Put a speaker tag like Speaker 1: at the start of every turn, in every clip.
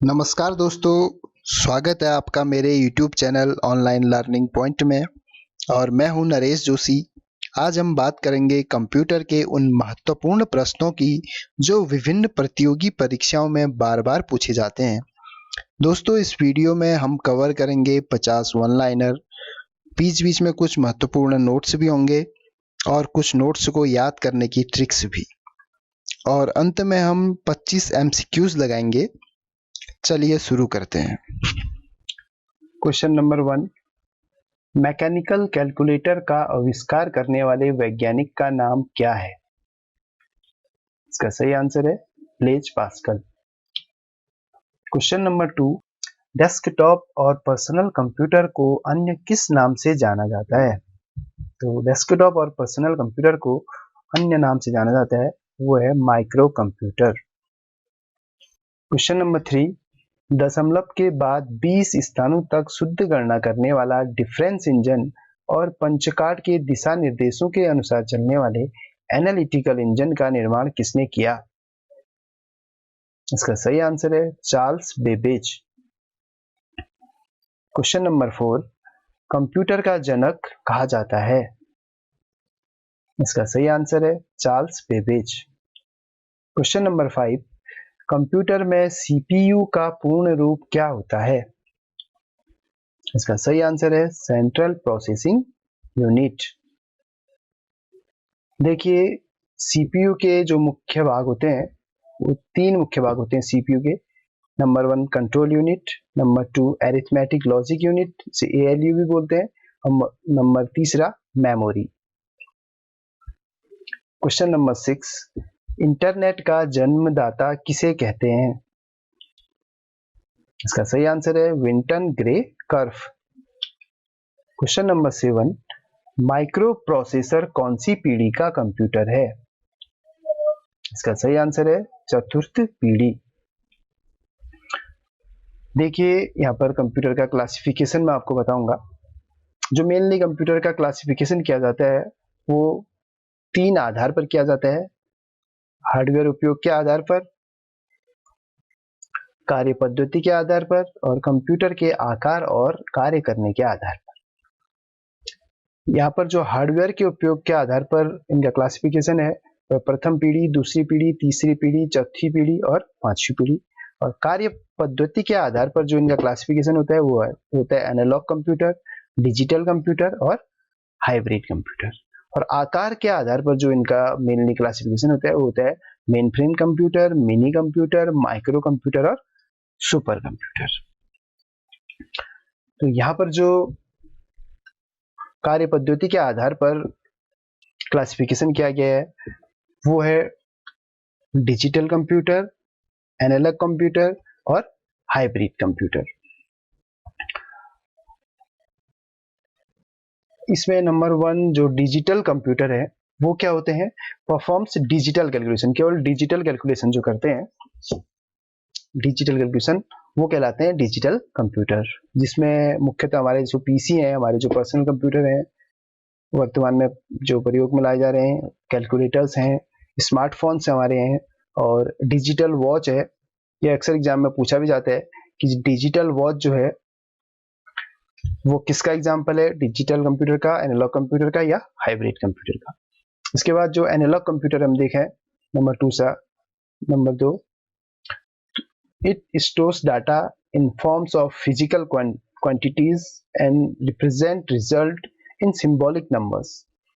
Speaker 1: नमस्कार दोस्तों, स्वागत है आपका मेरे YouTube channel online learning point में। और मैं हूं नरेश जोशी। आज हम बात करेंगे कंप्यूटर के उन महत्वपूर्ण प्रश्नों की जो विभिन्न प्रतियोगी परीक्षाओं में बार-बार पूछे जाते हैं। दोस्तों, इस वीडियो में हम कवर करेंगे 50 वन लाइनर, बीच-बीच में कुछ महत्वपूर्ण नोट्स भी होंगे और कुछ नोट्स को याद करने की ट्रिक्स भी। और अंत में हम 25 MCQs लगाएंगे। चलिए शुरू करते हैं। क्वेश्चन नंबर 1, मैकेनिकल कैलकुलेटर का आविष्कार करने वाले वैज्ञानिक का नाम क्या है? इसका सही आंसर है Blaise Pascal. Question number 2, desktop और पर्सनल कंप्यूटर को अन्य किस नाम से जाना जाता है? तो डेस्कटॉप और पर्सनल कंप्यूटर को अन्य नाम से जाना जाता है, वो है माइक्रो कंप्यूटर। क्वेश्चन नंबर 3, दशमलव के बाद 20 स्थानों तक शुद्ध गणना करने वाला डिफरेंस इंजन और पंचकार्ड के दिशा निर्देशों के अनुसार चलने वाले एनालिटिकल इंजन का निर्माण किसने किया? इसका सही आंसर है Charles Babbage. Question number 4, computer का जनक कहा जाता है? इसका सही आंसर है Charles Babbage. Question number 5, computer में सीपीयू का पूर्ण रूप क्या होता है? इसका सही आंसर है सेंट्रल प्रोसेसिंग यूनिट। देखिए, सीपीयू के जो मुख्य भाग होते हैं वो 3 मुख्य भाग होते हैं सीपीयू के। Number 1 control unit, number 2 arithmetic logic unit, इसे एएलयू भी बोलते हैं, और number 3 memory. Question number 6, internet का जन्मदाता किसे कहते हैं? इसका सही आंसर है Vinton grey Cuffe. Question number 7, micro processor कौन सी पीढ़ी का कंप्यूटर है? इसका सही आंसर है चतुर्थ पीढ़ी। देखिए, यहाँ पर कंप्यूटर का क्लासिफिकेशन मैं आपको बताऊंगा। जो मेनली कंप्यूटर का क्लासिफिकेशन किया जाता है वो 3 आधार पर किया जाता है। हार्डवेयर उपयोग के आधार पर, कार्य पद्धति के आधार पर और कंप्यूटर के आकार और कार्य करने के आधार पर। यहाँ पर जो हार्डवेयर के उपयोग के आधार पर इनका क्लासिफिकेशन है वह प्रथम पीढ़ी, दूसरी पीढ़ी, तीसरी पीढ़ी, चौथी पीढ़ी और 5वीं पीढ़ी। और कार्य पद्धति के आधार पर जो इनका क्लासिफिकेशन होता है वो होता है एनालॉग कंप्यूटर, डिजिटल कंप्यूटर और हाइब्रिड कंप्यूटर। और आकार के आधार पर जो इनका मेनली क्लासिफिकेशन होता है वो होता है main frame computer, mini computer, micro computer और सुपर कंप्यूटर। तो यहाँ पर जो कार्य पद्धति के आधार पर क्लासिफिकेशन किया गया है वो है डिजिटल कंप्यूटर, एनालॉग कंप्यूटर और हाइब्रिड कंप्यूटर। इसमें नंबर 1 जो डिजिटल कंप्यूटर है वो क्या होते हैं? परफॉर्म्स डिजिटल कैलकुलेशन, केवल डिजिटल कैलकुलेशन जो करते हैं, डिजिटल कैलकुलेशन, वो कहलाते हैं डिजिटल कंप्यूटर। जिसमें मुख्यतः हमारे जो पीसी हैं, हमारे जो पर्सनल कंप्यूटर हैं, वर्तमान में जो प्रयोग में लाए जा रहे हैं, कैलकुलेटर्स हैं, स्मार्टफोन्स हमारे हैं और डिजिटल वॉच है। ये अक्सर एग्जाम में पूछा भी जाता है कि डिजिटल वॉच जो है वो किसका एग्जाम्पल है? डिजिटल कंप्यूटर का, एनालॉग कंप्यूटर का या हाइब्रिड कंप्यूटर का। इसके बाद जो एनालॉग कंप्यूटर हम देखें number 2, it stores data in forms of physical quantities and represent result in symbolic numbers।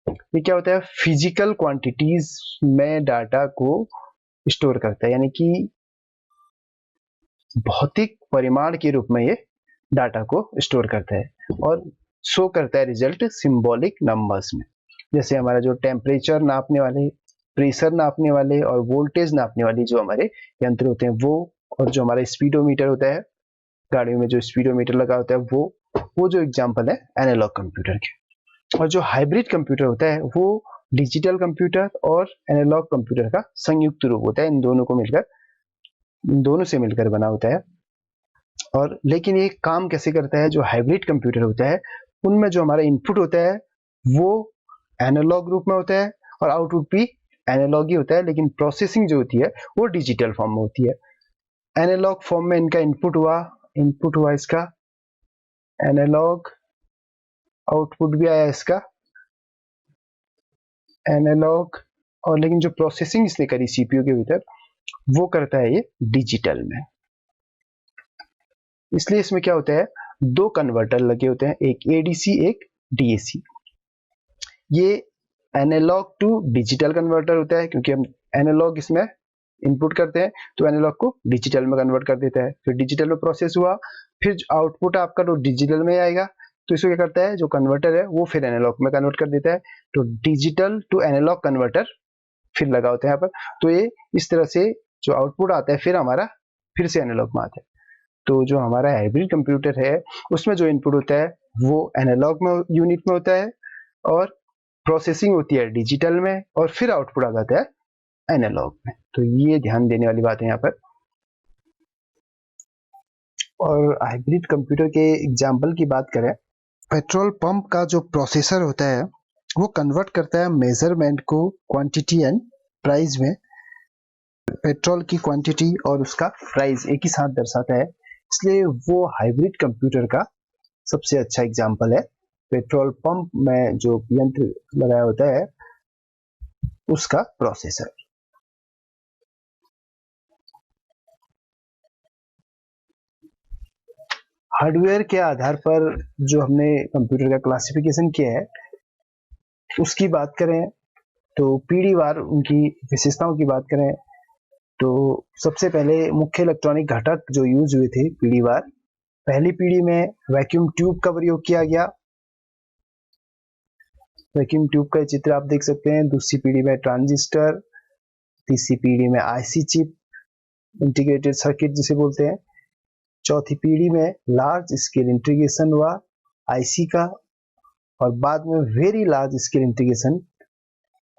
Speaker 1: ये क्या होता है? फिजिकल क्वांटिटीज में डाटा को स्टोर करता है, यानी कि भौतिक परिमाण के रूप में ये डाटा को स्टोर करता है और शो करता है रिजल्ट सिंबॉलिक नंबर्स में। जैसे हमारा जो टेम्परेचर नापने वाले, प्रेशर नापने वाले और वोल्टेज नापने वाली जो हमारे यंत्र होते हैं वो, और जो हमारा स्पीडोमीटर होता है, गाड़ियों में जो स्पीडोमीटर लगा होता है वो जो एग्जाम्पल है एनालॉग कंप्यूटर के। और जो हाइब्रिड कंप्यूटर होता है वो डिजिटल कंप्यूटर और एनालॉग कंप्यूटर का संयुक्त रूप होता है। इन दोनों से मिलकर बना होता है। और लेकिन ये काम कैसे करता है? जो हाइब्रिड कंप्यूटर होता है उनमें जो हमारा इनपुट होता है वो एनालॉग रूप में होता है और आउटपुट भी एनालॉग ही होता है, लेकिन प्रोसेसिंग जो होती है वो डिजिटल फॉर्म में होती है। एनालॉग फॉर्म में इनका इनपुट हुआ इसका एनालॉग, आउटपुट भी आया इसका एनालॉग, और लेकिन जो प्रोसेसिंग इसने करी सीपीयू के भीतर वो करता है ये डिजिटल में। इसलिए इसमें क्या होता है, दो कन्वर्टर लगे होते हैं, एक एडीसी एक डीएसी। ये एनालॉग टू डिजिटल कन्वर्टर होता है, क्योंकि हम एनालॉग इसमें इनपुट करते हैं तो एनालॉग को डिजिटल में कन्वर्ट कर देता है, फिर डिजिटल में प्रोसेस हुआ, फिर आउटपुट आपका तो डिजिटल में आएगा, तो इसको क्या करता है जो कन्वर्टर है वो फिर एनालॉग में कन्वर्ट कर देता है, तो डिजिटल टू एनालॉग कन्वर्टर फिर लगा होता है यहाँ पर। तो ये इस तरह से जो आउटपुट आता है फिर हमारा फिर से एनालॉग में आता है। तो जो हमारा हाइब्रिड कंप्यूटर है उसमें जो इनपुट होता है वो एनालॉग में यूनिट में होता है, और प्रोसेसिंग होती है डिजिटल में, और फिर आउटपुट आ जाता है एनालॉग में। तो ये ध्यान देने वाली बात है यहाँ पर। और हाइब्रिड कंप्यूटर के एग्जाम्पल की बात करें, पेट्रोल पंप का जो प्रोसेसर होता है वो कन्वर्ट करता है मेजरमेंट को क्वांटिटी एंड प्राइस में। पेट्रोल की क्वांटिटी और उसका प्राइस एक ही साथ दर्शाता है, इसलिए वो हाइब्रिड कंप्यूटर का सबसे अच्छा एग्जाम्पल है। पेट्रोल पंप में जो यंत्र लगाया होता है उसका प्रोसेसर। हार्डवेयर के आधार पर जो हमने कंप्यूटर का क्लासिफिकेशन किया है उसकी बात करें तो पीढ़ी वार उनकी विशेषताओं की बात करें तो सबसे पहले मुख्य इलेक्ट्रॉनिक घटक जो यूज हुए थे पीढ़ी वार, पहली पीढ़ी में वैक्यूम ट्यूब का प्रयोग किया गया। वैक्यूम ट्यूब का चित्र आप देख सकते हैं। दूसरी पीढ़ी में ट्रांजिस्टर, तीसरी पीढ़ी में आईसी चिप, इंटीग्रेटेड सर्किट जिसे बोलते हैं। चौथी पीढ़ी में लार्ज स्केल इंटीग्रेशन हुआ आईसी का, और बाद में वेरी लार्ज स्केल इंटीग्रेशन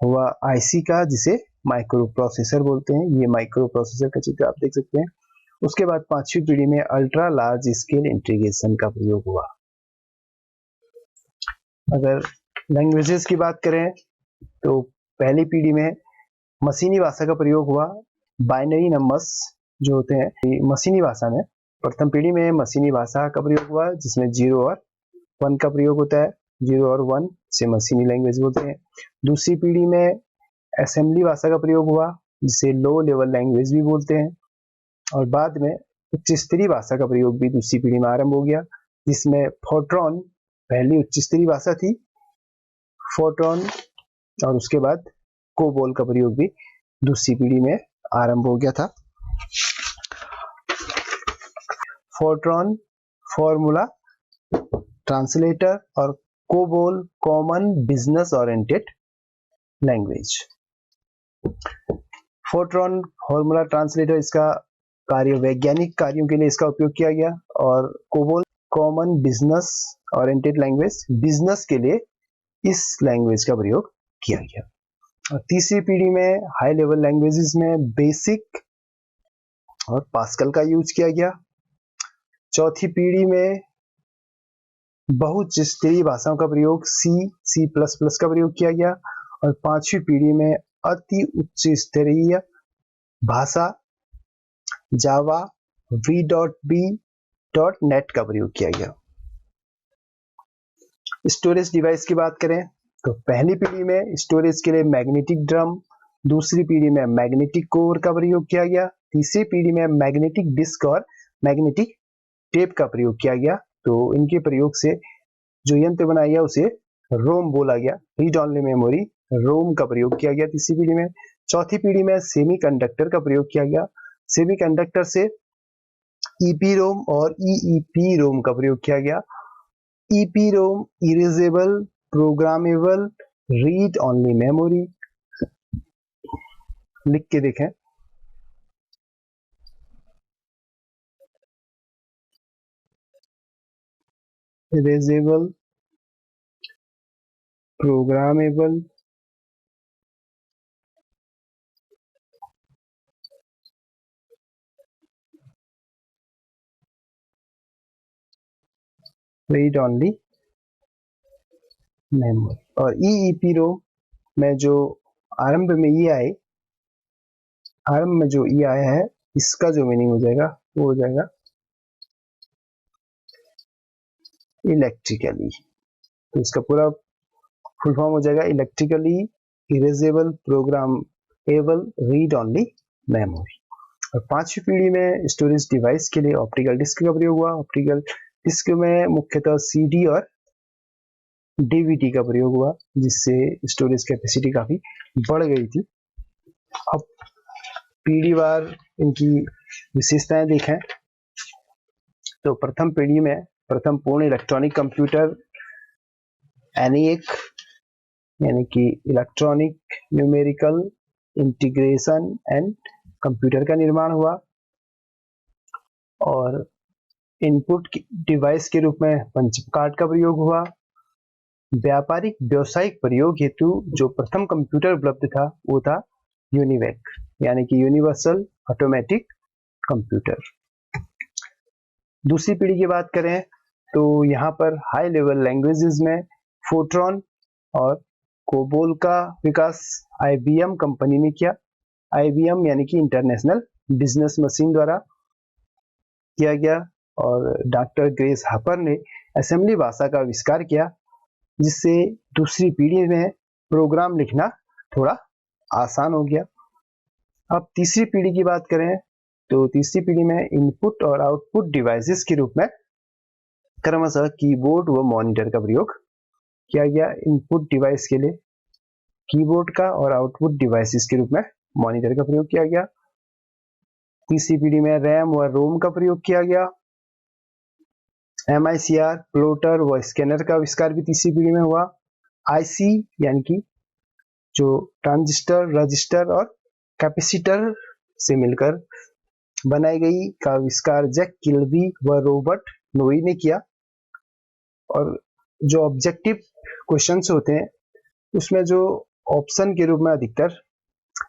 Speaker 1: हुआ आईसी का जिसे माइक्रो प्रोसेसर बोलते हैं। ये माइक्रो प्रोसेसर का चित्र आप देख सकते हैं। उसके बाद पांचवी पीढ़ी में अल्ट्रा लार्ज स्केल इंटीग्रेशन का प्रयोग हुआ। अगर लैंग्वेजेस की बात करें तो पहली पीढ़ी में मशीनी भाषा का प्रयोग हुआ। बाइनरी नंबर्स जो होते हैं मशीनी भाषा में, प्रथम पीढ़ी में मशीनी भाषा का प्रयोग हुआ जिसमें 0 और 1 का प्रयोग होता है। 0 और 1 से मशीनी लैंग्वेज बोलते हैं। दूसरी पीढ़ी में असेंबली भाषा का प्रयोग हुआ जिसे लो लेवल लैंग्वेज भी बोलते हैं। और बाद में उच्च स्तरीय भाषा का प्रयोग भी दूसरी पीढ़ी में आरंभ हो गया, जिसमें फोर्ट्रॉन पहली उच्च स्तरीय भाषा थी, फोर्ट्रॉन, और उसके बाद कोबोल का प्रयोग भी दूसरी पीढ़ी में आरंभ हो गया था। फोर्ट्रॉन फॉर्मूला ट्रांसलेटर और COBOL common business oriented language. Fortran formula translator इसका कार्य वैज्ञानिक कार्यों के लिए इसका उपयोग किया गया, और COBOL common business oriented language, business के लिए इस लैंग्वेज का प्रयोग किया गया। और तीसरी पीढ़ी में हाई लेवल लैंग्वेजेस में बेसिक और पास्कल का यूज किया गया। चौथी पीढ़ी में बहुउच्च स्तरीय भाषाओं का प्रयोग सी प्लस प्लस का प्रयोग किया गया। और पांचवी पीढ़ी में अति उच्च स्तरीय भाषा जावा v.b.net का प्रयोग किया गया। स्टोरेज डिवाइस की बात करें तो पहली पीढ़ी में स्टोरेज के लिए मैग्नेटिक ड्रम, दूसरी पीढ़ी में मैग्नेटिक कोर का प्रयोग किया गया, तीसरी पीढ़ी में मैग्नेटिक डिस्क और मैग्नेटिक टेप का प्रयोग किया गया। तो इनके प्रयोग से जो यंत्र बनाया गया उसे रोम बोला गया, रीड ओनली मेमोरी रोम का प्रयोग किया गया तीसरी पीढ़ी में। चौथी पीढ़ी में सेमीकंडक्टर का प्रयोग किया गया। सेमीकंडक्टर से ईपीरोम और ईईपीरोम का प्रयोग किया गया। EPROM erasable programmable read only memory, लिख के देखें, erasable programmable read only memory. और ईईपीरोम में जो आरंभ में ये आए, आरंभ में जो ये आया है
Speaker 2: इसका जो मीनिंग हो जाएगा वो हो जाएगा इलेक्ट्रिकली। तो इसका पूरा फुल फॉर्म हो जाएगा electrically erasable programmable read only memory. और पांचवी पीढ़ी में स्टोरेज डिवाइस के लिए ऑप्टिकल डिस्क का प्रयोग हुआ। ऑप्टिकल डिस्क में मुख्यतः सीडी और डीवीडी का प्रयोग हुआ, जिससे स्टोरेज कैपेसिटी काफी बढ़ गई थी। अब पीढ़ी वार इनकी विशेषताएं देखें तो प्रथम पीढ़ी में प्रथम पूर्ण इलेक्ट्रॉनिक कंप्यूटर एनईएक यानी कि electronic numerical integration and computer का निर्माण हुआ। और इनपुट डिवाइस के रूप में पंच कार्ड का प्रयोग हुआ। व्यापारिक व्यावसायिक प्रयोग हेतु जो प्रथम कंप्यूटर उपलब्ध था वो था यूनिवेक यानी कि यूनिवर्सल ऑटोमेटिक कंप्यूटर। दूसरी पीढ़ी की बात करें तो यहाँ पर हाई लेवल लैंग्वेजेस में फोर्ट्रॉन और कोबोल का विकास आईबीएम कंपनी ने किया। आईबीएम यानी कि इंटरनेशनल बिजनेस मशीन द्वारा किया गया। और डॉक्टर ग्रेस हापर ने असेंबली भाषा का आविष्कार किया, जिससे दूसरी पीढ़ी में प्रोग्राम लिखना थोड़ा आसान हो गया। अब तीसरी पीढ़ी की बात करें तो तीसरी पीढ़ी में इनपुट और आउटपुट डिवाइसेस के रूप में क्रमशः कीबोर्ड व मॉनिटर का प्रयोग किया गया। इनपुट डिवाइस के लिए कीबोर्ड का और आउटपुट डिवाइसेस के रूप में मॉनिटर का प्रयोग किया गया। तीसरी पीढ़ी में रैम व रोम का प्रयोग किया गया। MICR प्लॉटर व स्कैनर का आविष्कार भी तीसरी पीढ़ी में हुआ। आईसी यानी कि जो ट्रांजिस्टर, रजिस्टर और कैपेसिटर से मिलकर बनाई गई का आविष्कार जैक किल्बी व रॉबर्ट नोई ने किया। और जो ऑब्जेक्टिव क्वेश्चंस होते हैं उसमें जो ऑप्शन के रूप में अधिकतर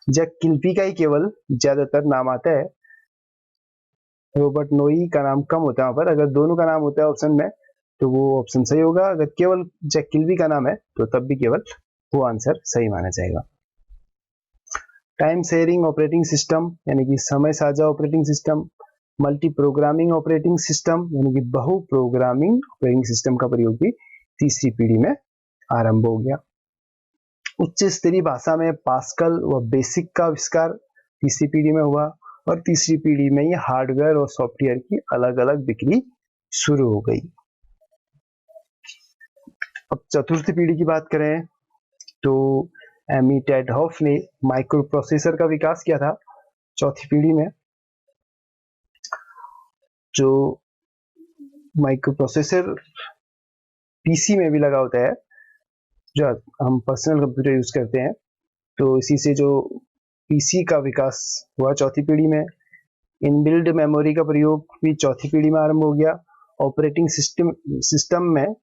Speaker 2: जैक किल्बी का ही केवल ज्यादातर नाम आता है, रॉबर्ट नोई का नाम कम होता है वहां पर। अगर दोनों का नाम होता है ऑप्शन में तो वो ऑप्शन सही होगा, अगर केवल जैक किल्बी का नाम है तो तब भी केवल वो आंसर सही माना जाएगा। टाइम शेयरिंग ऑपरेटिंग सिस्टम यानी कि समय साझा operating system, multi programming operating system यानी कि बहु प्रोग्रामिंग ऑपरेटिंग सिस्टम का प्रयोग भी तीसरी पीढ़ी में आरंभ हो गया। उच्च स्तरीय भाषा में पास्कल व बेसिक का आविष्कार तीसरी पीढ़ी में हुआ। और तीसरी पीढ़ी में ये हार्डवेयर और सॉफ्टवेयर की अलग अलग बिक्री शुरू हो गई। अब चतुर्थी पीढ़ी की बात करें तो एमी टेडहॉफ ने माइक्रो प्रोसेसर का विकास किया था चौथी पीढ़ी में। जो माइक्रो प्रोसेसर पीसी में भी लगा होता है, जो हम पर्सनल कंप्यूटर यूज करते हैं, तो इसी से जो पीसी का विकास हुआ चौथी पीढ़ी में। इनबिल्ड मेमोरी का प्रयोग भी चौथी पीढ़ी में आरंभ हो गया। ऑपरेटिंग सिस्टम में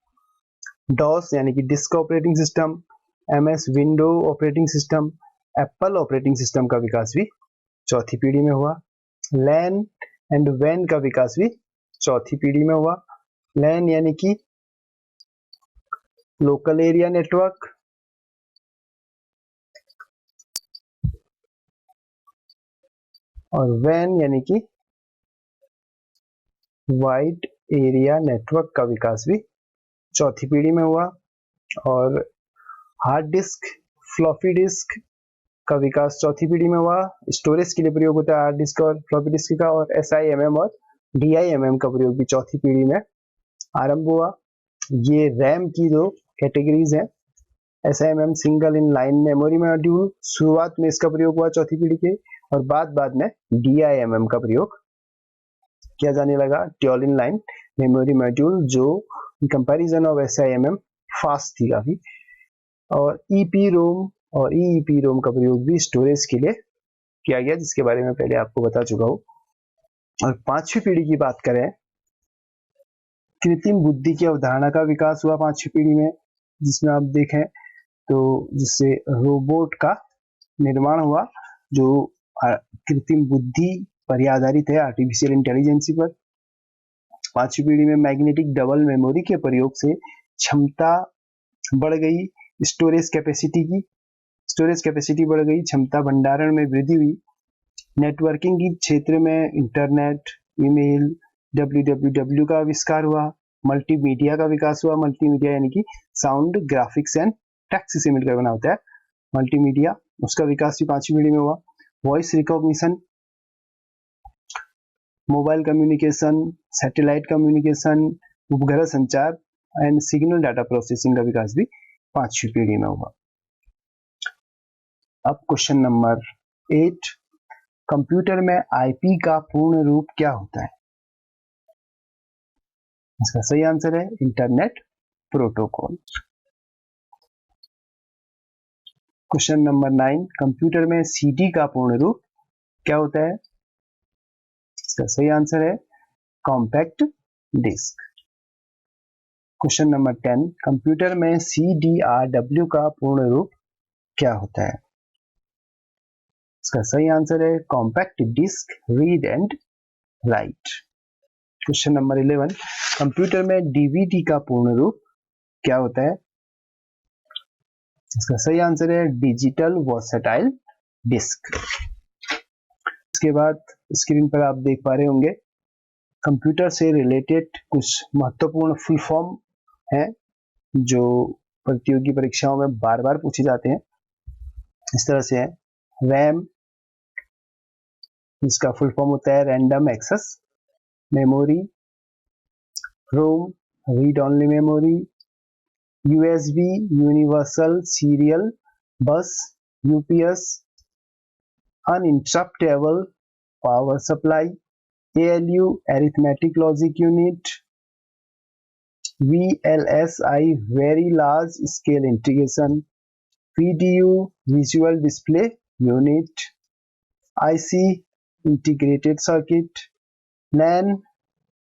Speaker 2: डॉस यानी कि disk operating system, MS window operating system, Apple operating system का विकास भी चौथी पीढ़ी में हुआ। लैन एंड वैन का विकास भी चौथी पीढ़ी में हुआ। लैन यानी कि लोकल एरिया नेटवर्क, और वैन यानी कि वाइड एरिया नेटवर्क का विकास भी चौथी पीढ़ी में हुआ। और हार्ड डिस्क, फ्लॉपी डिस्क का विकास चौथी पीढ़ी में हुआ। स्टोरेज के लिए प्रयोग होता है हार्ड डिस्क और फ्लॉपी डिस्क का। और SIMM और DIMM का प्रयोग भी चौथी पीढ़ी में आरंभ हुआ। ये रैम की दो कैटेगरीज हैं। SIMM सिंगल इन लाइन मेमोरी मॉड्यूल, शुरुआत में इसका प्रयोग हुआ चौथी पीढ़ी के, और बाद में DIMM का प्रयोग किया जाने लगा, dual in line memory module, जो in comparison of SIMM fast थी काफी। और EPROM और EEPROM का प्रयोग भी स्टोरेज के लिए किया गया, जिसके बारे में पहले आपको बता चुका हूं। और पांचवी पीढ़ी की बात करें, कृत्रिम बुद्धि की अवधारणा का विकास हुआ पांचवी पीढ़ी में, जिसमें आप देखें तो जिससे रोबोट का निर्माण हुआ, जो कृत्रिम बुद्धि पर आधारित है, आर्टिफिशियल इंटेलिजेंसी पर। पांचवी पीढ़ी में मैग्नेटिक डबल मेमोरी के प्रयोग से क्षमता बढ़ गई, स्टोरेज कैपेसिटी बढ़ गई, क्षमता भंडारण में वृद्धि हुई। नेटवर्किंग के क्षेत्र में इंटरनेट, ईमेल, www का आविष्कार हुआ। मल्टीमीडिया का विकास हुआ। मल्टीमीडिया यानी कि साउंड, ग्राफिक्स एंड टेक्स्ट से मिलकर बना होता है मल्टीमीडिया, उसका विकास भी 5वीं पीढ़ी में हुआ। Voice recognition, mobile communication, satellite communication, उपग्रह संचार एंड सिग्नल डाटा प्रोसेसिंग का विकास भी 5वीं पीढ़ी में हुआ। अब क्वेश्चन नंबर 8, कंप्यूटर में आईपी का पूर्ण रूप क्या होता है? इसका सही आंसर है internet protocol. Question number 9, computer में सीडी का पूर्ण रूप क्या होता है? इसका सही आंसर है compact disc. Question number 10, computer में CDRW का पूर्ण रूप क्या होता है? इसका सही आंसर है compact disc read and write. Question number 11, computer में डीवीडी का पूर्ण रूप क्या होता है? इसका सही आंसर है डिजिटल वर्सेटाइल डिस्क। इसके बाद स्क्रीन पर आप देख पा रहे होंगे कंप्यूटर से रिलेटेड कुछ महत्वपूर्ण फुल फॉर्म हैं जो प्रतियोगी परीक्षाओं में बार बार पूछे जाते हैं। इस तरह से है रैम, जिसका फुल फॉर्म होता है random access memory, ROM, read only memory, USB universal serial bus, UPS, uninterruptible power supply, ALU arithmetic logic unit, VLSI very large scale integration, VDU visual display unit, IC integrated circuit, LAN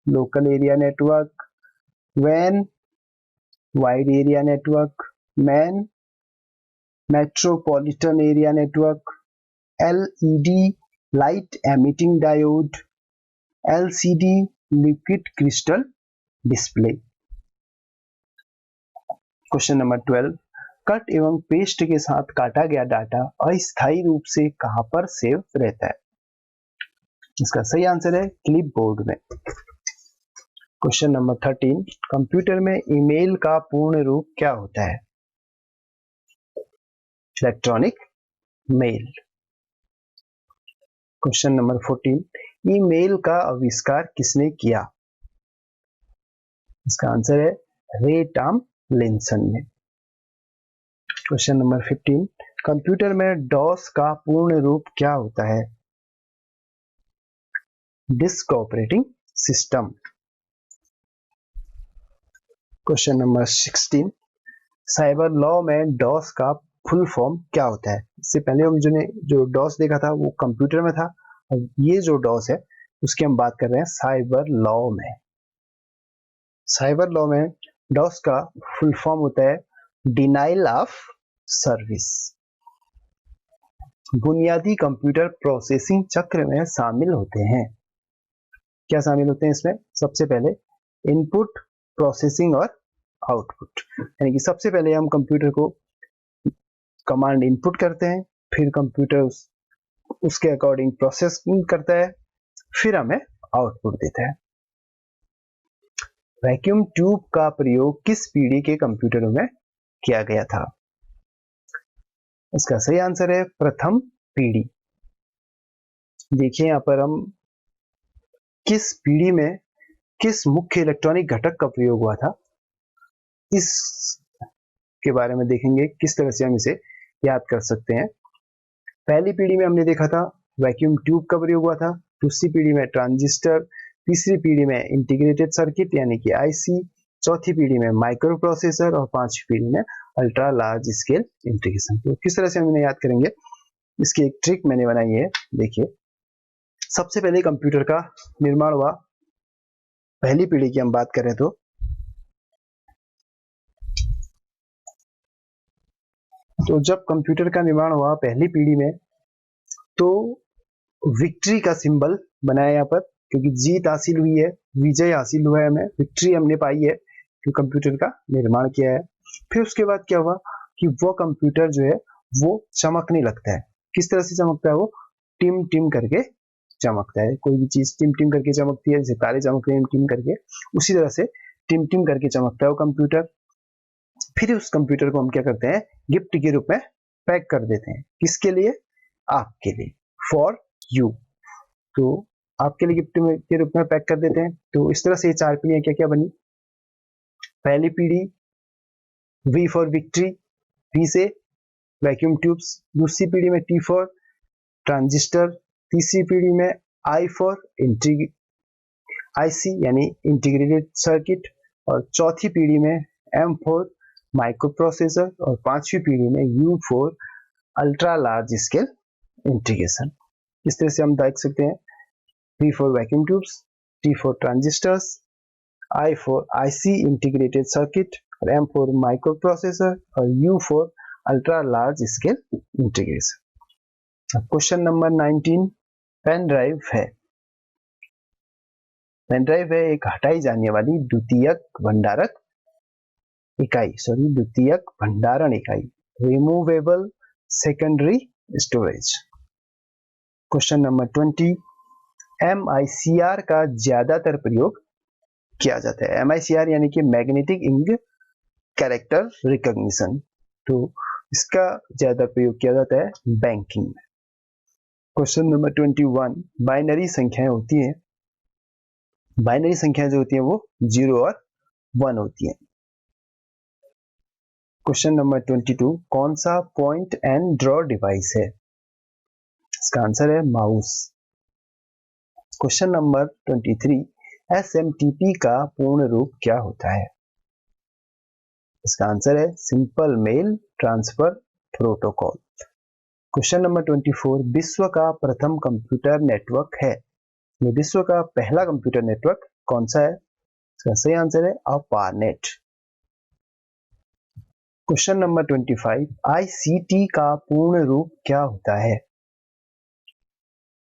Speaker 2: local area network, WAN wide area network, MAN metropolitan area network, LED light emitting diode, LCD liquid crystal display. Question number 12, cut एवं paste के साथ काटा गया data अस्थायी रूप से कहां पर सेव रहता है? इसका सही आंसर है क्लिपबोर्ड में। क्वेश्चन नंबर 13, कंप्यूटर में ईमेल का पूर्ण रूप क्या होता है? Electronic mail. Question number 14, email का आविष्कार किसने किया? इसका आंसर है रे टॉमलिंसन ने। क्वेश्चन नंबर 15, कंप्यूटर में डॉस का पूर्ण रूप क्या होता है? Disk operating system. Question number 16, cyber law में डॉस का फुल फॉर्म क्या होता है? इससे पहले हम जो डॉस देखा था वो कंप्यूटर में था, और ये जो डॉस है उसकी हम बात कर रहे हैं साइबर लॉ में। साइबर लॉ में डॉस का फुल फॉर्म होता है डिनाइल ऑफ सर्विस। बुनियादी कंप्यूटर प्रोसेसिंग चक्र में शामिल होते हैं। क्या शामिल होते हैं इसमें? सबसे पहले इनपुट, प्रोसेसिंग और आउटपुट, यानी कि सबसे पहले हम कंप्यूटर को कमांड इनपुट करते हैं, फिर कंप्यूटर उसके अकॉर्डिंग प्रोसेसिंग करता है, फिर हमें आउटपुट देता है। वैक्यूम ट्यूब का प्रयोग किस पीढ़ी के कंप्यूटरों में किया गया था? इसका सही आंसर है प्रथम पीढ़ी। देखिए यहां पर हम किस पीढ़ी में किस मुख्य इलेक्ट्रॉनिक घटक का प्रयोग हुआ था इस के बारे में देखेंगे, किस तरह से हम इसे याद कर सकते हैं। पहली पीढ़ी में हमने देखा था वैक्यूम ट्यूब का प्रयोग हुआ था, दूसरी पीढ़ी में ट्रांजिस्टर, तीसरी पीढ़ी में इंटीग्रेटेड सर्किट यानी कि IC, चौथी पीढ़ी में माइक्रो प्रोसेसर और पांचवी पीढ़ी में अल्ट्रा लार्ज स्केल इंटीग्रेशन। तो किस तरह से हम इन्हें याद करेंगे, इसकी एक ट्रिक मैंने बनाई है। देखिए, सबसे पहले कंप्यूटर का निर्माण हुआ, पहली पीढ़ी की हम बात करें तो जब कंप्यूटर का निर्माण हुआ पहली पीढ़ी में, तो विक्ट्री का सिंबल बनाया यहाँ पर, क्योंकि जीत हासिल हुई है, विजय हासिल हुआ है, हमें विक्ट्री हमने पाई है कि कंप्यूटर का निर्माण किया है। फिर उसके बाद क्या हुआ कि वो कंप्यूटर जो है वो चमकने लगता है। किस तरह से चमकता है वो? टिम टिम करके चमकता है। कोई भी चीज टिम टिम करके चमकती है, जैसे तारे चमक रहे हैं टिम करके, उसी तरह से टिम टिम करके चमकता है वो कंप्यूटर। फिर उस कंप्यूटर को हम क्या करते हैं, गिफ्ट के रूप में पैक कर देते हैं। किसके लिए? आपके लिए, फॉर यू। तो आपके लिए गिफ्ट के रूप में पैक कर देते हैं। तो इस तरह से ये 4 पीढ़ियां क्या क्या बनी। पहली पीढ़ी वी फॉर विक्ट्री, वी से वैक्यूम ट्यूब्स। दूसरी पीढ़ी में टी फॉर ट्रांजिस्टर। तीसरी पीढ़ी में आई फॉर आईसी यानी इंटीग्रेटेड सर्किट। और चौथी पीढ़ी में एम फॉर माइक्रो प्रोसेसर। और पांचवी पीढ़ी में you for ultra large scale integration. इस तरह से हम देख सकते हैं, V for vacuum tubes, T for transistors, I for IC integrated circuit, और M for microprocessor और U for ultra large scale integration. अब क्वेश्चन नंबर 19, पेन ड्राइव है। पेन ड्राइव है एक हटाई जाने वाली द्वितीयक भंडारण इकाई, removable secondary storage. Question number 20, MICR का ज्यादातर प्रयोग किया जाता है। MICR यानी कि मैग्नेटिक इंक कैरेक्टर रिकॉग्निशन। तो इसका ज्यादा प्रयोग किया जाता है बैंकिंग में। क्वेश्चन नंबर 21, बाइनरी संख्याएं होती हैं। बाइनरी संख्याएं जो होती हैं वो 0 और 1 होती हैं। क्वेश्चन नंबर 22, कौन सा पॉइंट एंड ड्रॉ डिवाइस है? इसका आंसर है माउस। क्वेश्चन नंबर 23, SMTP का पूर्ण रूप क्या होता है? इसका आंसर है simple mail transfer protocol. Question number 24, विश्व का प्रथम कंप्यूटर नेटवर्क है। ये विश्व का पहला कंप्यूटर नेटवर्क कौन सा है? इसका सही आंसर है अपारनेट। क्वेश्चन नंबर 25, ICT का पूर्ण रूप क्या होता है?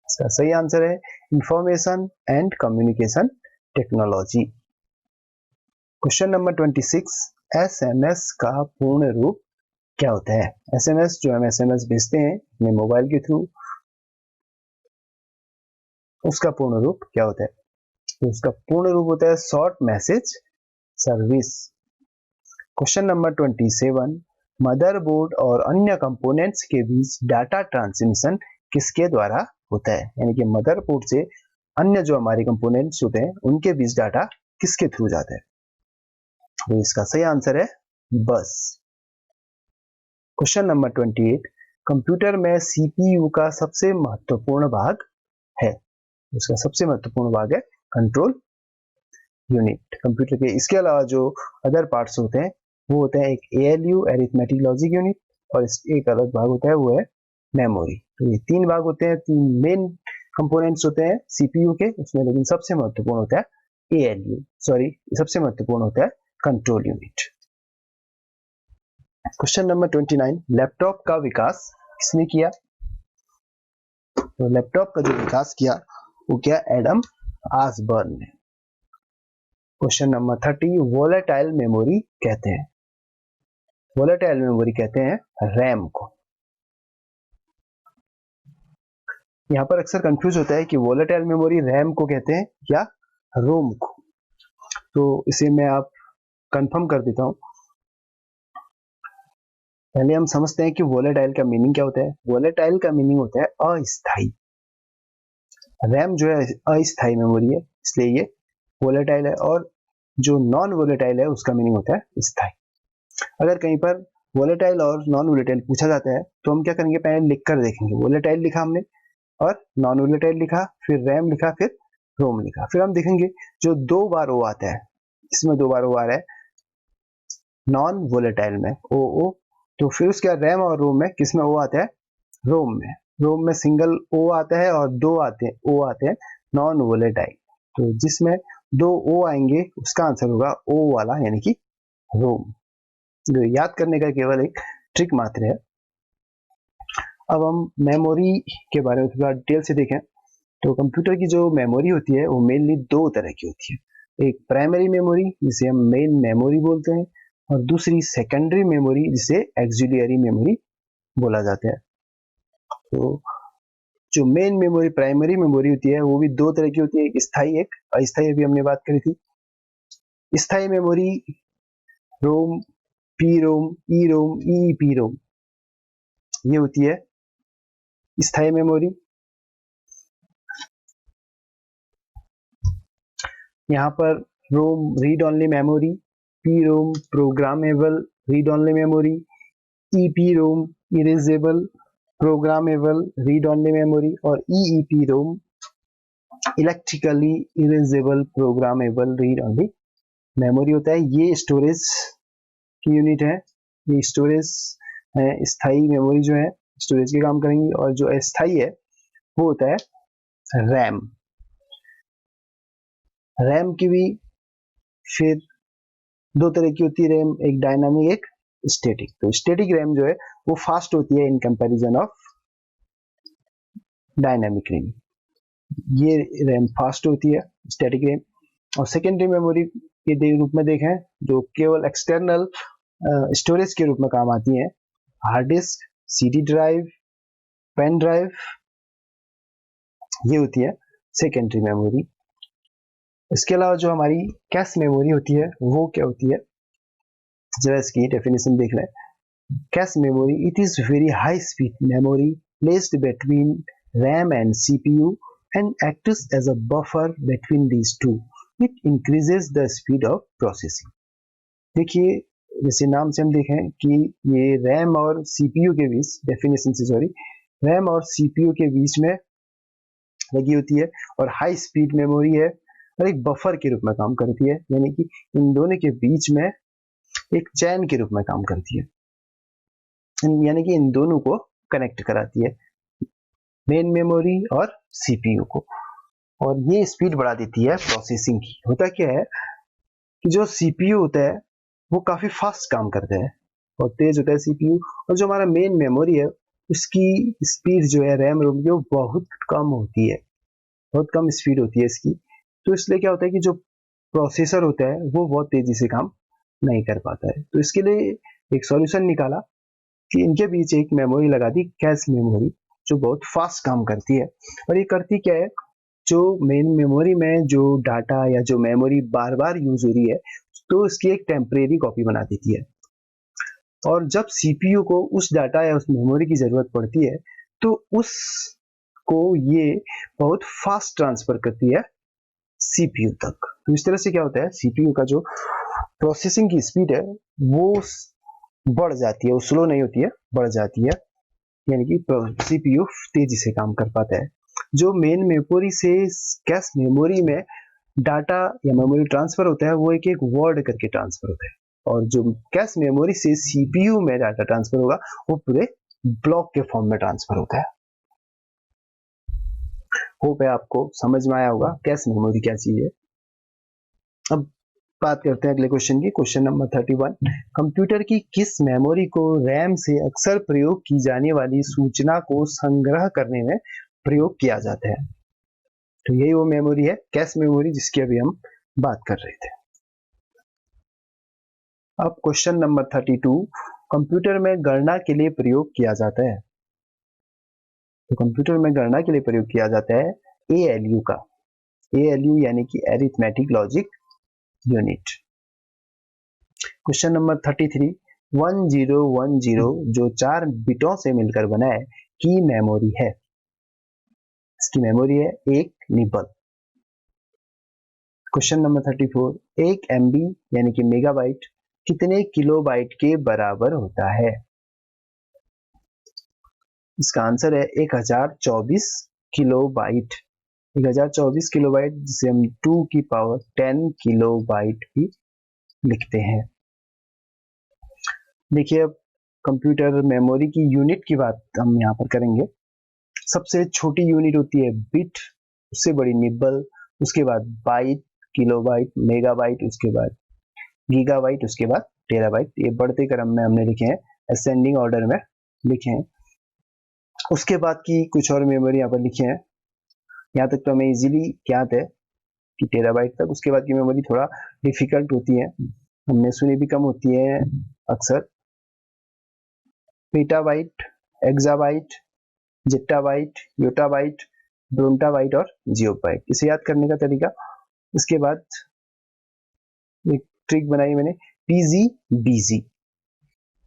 Speaker 2: इसका सही आंसर है information and communication technology. Question number 26, SMS का पूर्ण रूप क्या होता है? SMS जो हम SMS भेजते हैं अपने मोबाइल के थ्रू, उसका पूर्ण रूप क्या होता है? तो उसका पूर्ण रूप होता है short message service. Question number 27, motherboard और अन्य कंपोनेंट्स के बीच डाटा ट्रांसमिशन किसके द्वारा होता है? यानी कि मदरबोर्ड से अन्य जो हमारे कंपोनेंट्स होते हैं उनके बीच डाटा किसके थ्रू जाता है? तो इसका सही आंसर है बस। क्वेश्चन नंबर 28, कंप्यूटर में CPU का सबसे महत्वपूर्ण भाग है। इसका सबसे महत्वपूर्ण भाग है कंट्रोल यूनिट कंप्यूटर के। इसके अलावा जो अदर पार्ट्स होते हैं वो होते हैं एक ALU अरिथमेटिक लॉजिक यूनिट, और एक अलग भाग होता है वो है मेमोरी। तो ये 3 भाग होते हैं, 3 मेन कंपोनेंट्स होते हैं CPU के उसमें, लेकिन सबसे महत्वपूर्ण होता है सबसे महत्वपूर्ण होता है control unit. Question number 29, laptop का विकास किसने किया? तो लैपटॉप का जो विकास किया वो क्या? एडम ऑसबर्न ने। क्वेश्चन नंबर 30, वोलेटाइल मेमोरी कहते हैं। वोलेटाइल मेमोरी कहते हैं रैम को। यहाँ पर अक्सर कंफ्यूज होता है कि वोलेटाइल मेमोरी रैम को कहते हैं या रोम को। तो इसे मैं आप कंफर्म कर देता हूँ। पहले हम समझते हैं कि वोलेटाइल का मीनिंग क्या होता है। वोलेटाइल का मीनिंग होता है अस्थायी। रैम जो है अस्थायी मेमोरी है, इसलिए ये वोलेटाइल है, और जो नॉन वोलेटाइल है उसका मीनिंग होता है स्थायी। अगर कहीं पर वोलेटाइल और नॉन वोलेटाइल पूछा जाता है तो हम क्या करेंगे, पहले लिख कर देखेंगे। वोलेटाइल लिखा हमने और नॉन वोलेटाइल लिखा, फिर रैम लिखा, फिर रोम लिखा। फिर हम देखेंगे जो 2 बार ओ आता है, इसमें 2 बार ओ आ रहा है नॉन वोलेटाइल में ओ, तो फिर उसके बाद रैम और रोम में किसमें ओ आता है? रोम में। रोम में सिंगल ओ आता है और 2 ओ आते हैं नॉन वोलेटाइल। तो जिसमें 2 ओ आएंगे उसका आंसर होगा ओ वाला, यानी कि रोम। जो याद करने का केवल एक ट्रिक मात्र है। अब हम मेमोरी के बारे में थोड़ा डिटेल से देखें तो कंप्यूटर की जो मेमोरी होती है वो मेनली 2 तरह की होती है। एक प्राइमरी मेमोरी जिसे हम मेन मेमोरी बोलते हैं, और दूसरी सेकेंडरी मेमोरी जिसे एक्सिलियरी मेमोरी बोला जाता है। तो जो मेन मेमोरी प्राइमरी मेमोरी होती है वो भी दो तरह की होती है, एक स्थायी एक अस्थायी, अभी हमने बात करी थी। स्थायी memory ROM, P ROM, E ROM, E P ROM, ये होती है स्थायी मेमोरी। यहाँ पर ROM read only memory, P ROM programmable read only memory, EPROM erasable programmable read only memory और EEPROM electrically erasable programmable read only memory होता है। ये स्टोरेज की यूनिट है, ये स्टोरेज है। स्थायी मेमोरी जो है स्टोरेज के काम करेंगी और जो अस्थायी है वो होता है रैम। रैम की भी फिर दो तरह की होती है रैम, एक डायनामिक एक स्टैटिक। तो स्टैटिक रैम जो है वो फास्ट होती है इन कंपैरिजन ऑफ डायनामिक रैम, ये रैम फास्ट होती है स्टैटिक रैम। और सेकेंडरी मेमोरी के रूप में देखें जो केवल एक्सटर्नल स्टोरेज के रूप में काम आती है, hard disk, CD drive, pen drive, ये होती है सेकेंडरी मेमोरी। इसके अलावा जो हमारी कैश मेमोरी होती है वो क्या होती है, जरा इसकी डेफिनेशन देख लें। Cache memory, it is very high speed memory placed between RAM and CPU and acts as a buffer between these two. It increases the speed of processing. देखिए जैसे नाम से हम देखें कि ये रैम और CPU के बीच, डेफिनेशन से सॉरी, रैम और CPU के बीच में लगी होती है और हाई स्पीड मेमोरी है और एक बफर के रूप में काम करती है, यानी कि इन दोनों के बीच में एक चैन के रूप में काम करती है, यानी कि इन दोनों को कनेक्ट कराती है, मेन मेमोरी और CPU को, और ये स्पीड बढ़ा देती है प्रोसेसिंग की। होता क्या है कि जो CPU होता है वो काफी फास्ट काम करता है और तेज होता है CPU, और जो हमारा मेन मेमोरी है उसकी स्पीड जो है रैम रोम की वो बहुत कम होती है, बहुत कम स्पीड होती है इसकी। तो इसलिए क्या होता है कि जो प्रोसेसर होता है वो बहुत तेजी से काम नहीं कर पाता है। तो इसके लिए एक सॉल्यूशन निकाला कि इनके बीच एक मेमोरी लगा दी, कैश मेमोरी, जो बहुत फास्ट काम करती है। और ये करती क्या है, जो मेन मेमोरी में जो डाटा या जो मेमोरी बार बार यूज हो रही है तो इसकी एक टेम्परेरी कॉपी बना देती है, और जब CPU को उस डाटा या उस मेमोरी की जरूरत पड़ती है तो उसको ये बहुत फास्ट ट्रांसफर करती है CPU तक। तो इस तरह से क्या होता है, CPU का जो प्रोसेसिंग की स्पीड है वो बढ़ जाती है, वो स्लो नहीं होती है, बढ़ जाती है, यानी कि CPU तेजी से काम कर पाता है। जो मेन मेमोरी से कैश मेमोरी में डाटा या मेमोरी ट्रांसफर होता है वो एक एक वर्ड करके ट्रांसफर होता है, और जो कैश मेमोरी से CPU में डाटा ट्रांसफर होगा वो पूरे ब्लॉक के फॉर्म में ट्रांसफर होता है। होप है आपको समझ में आया होगा कैश मेमोरी क्या चीज है। अब बात करते हैं अगले क्वेश्चन की, क्वेश्चन नंबर 31। कंप्यूटर की किस मेमोरी को रैम से अक्सर प्रयोग की जाने वाली सूचना को संग्रह करने में प्रयोग किया जाता है? तो यही वो मेमोरी है कैश मेमोरी जिसकी अभी हम बात कर रहे थे। अब क्वेश्चन नंबर 32, कंप्यूटर में गणना के लिए प्रयोग किया जाता है। तो कंप्यूटर में गणना के लिए प्रयोग किया जाता है ALU का, ALU यानी कि arithmetic logic unit. Question number 33, 1010 जो 4 बिटों से मिलकर बना है की मेमोरी है। इसकी मेमोरी है 1 निबल। क्वेश्चन नंबर 34, 1 MB यानी कि मेगाबाइट कितने किलोबाइट के बराबर होता है? इसका आंसर है 1024 किलोबाइट। 1024 किलोबाइट जिसे हम 2 की पावर 10 किलोबाइट भी लिखते हैं। देखिए अब कंप्यूटर मेमोरी की यूनिट की बात हम यहाँ पर करेंगे। सबसे छोटी यूनिट होती है बिट, उससे बड़ी निबल, उसके बाद बाइट, किलोबाइट, मेगाबाइट, उसके बाद गीगाबाइट, उसके बाद टेराबाइट। ये बढ़ते क्रम में हमने लिखे हैं, असेंडिंग ऑर्डर में लिखे हैं। उसके बाद की कुछ और मेमोरी यहाँ पर लिखे हैं, यहाँ तक तो हमें इजीली ज्ञात है कि टेराबाइट तक। उसके बाद की मेमोरी थोड़ा डिफिकल्ट होती है, हमने सुनी भी कम होती है, अक्सर petabyte, exabyte, zetta byte, yotta byte, bronto byte और जियोब बाइट। इसे याद करने का तरीका, इसके बाद एक ट्रिक बनाई मैंने, पीजी बीजी।